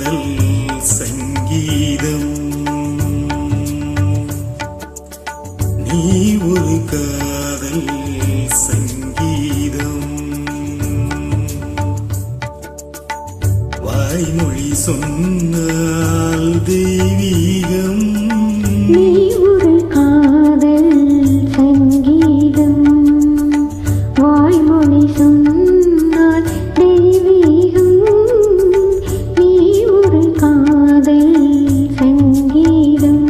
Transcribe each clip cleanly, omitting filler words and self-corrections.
காதல் சங்கீதம் நீ ஒரு காதல் சங்கீதம் வாய்மொழி சொன்னால் தெய்வீகம் நீ ஒரு காதல் சங்கீதம் வாய்மொழி சொன்னால் தெய்வீகம் நீ ஒரு காதல் சங்கீதம்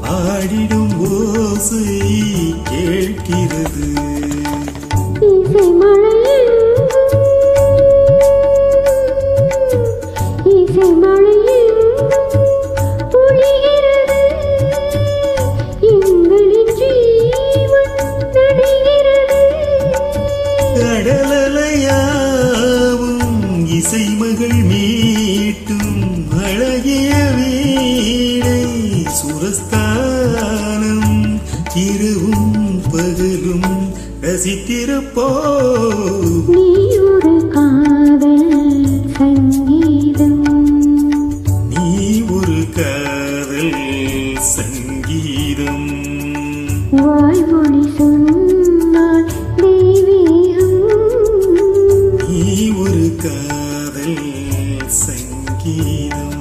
பாடிடும் ஓசை கேட்கிறது கடலலையாவும் இசைமகள் மீட்டும் அழகிய வீணை சுரஸ்தானம் இரவும் பகலும் ரசித்திருப்போ நீ ஒரு காதல் சங்கீதம் நீ ஒரு காதல் சங்கீதம் வாய்மொழி சொன்னால் தெய்வீகம் நீ ஒரு காதல் சங்கீதம்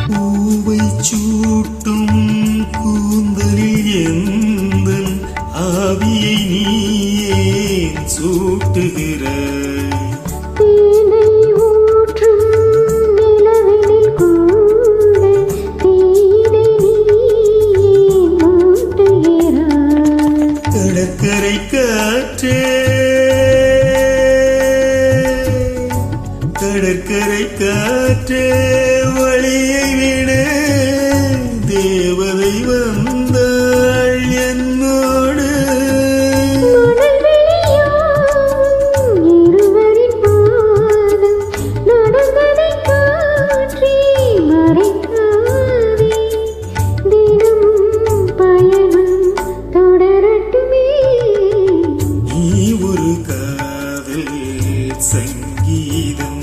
பூவை சூட்டும் கூந்தலில் எந்தன் ஆவியை நீயே சூட்டுகிறாய் தேனை ஊற்றும் நிலவினில் கூட தேனை நீயே மூட்டுகிறாய் கடற்கரை காற்றே கடற்கரை காற்றே வழியை விட தேவதை வந்தாள் என்னோடு இருவரின் பாதம் நடந்ததை காற்றி மறைக்காதே தினமும் பயணம் தொடரட்டுமே நீ ஒரு காதல் சங்கீதம்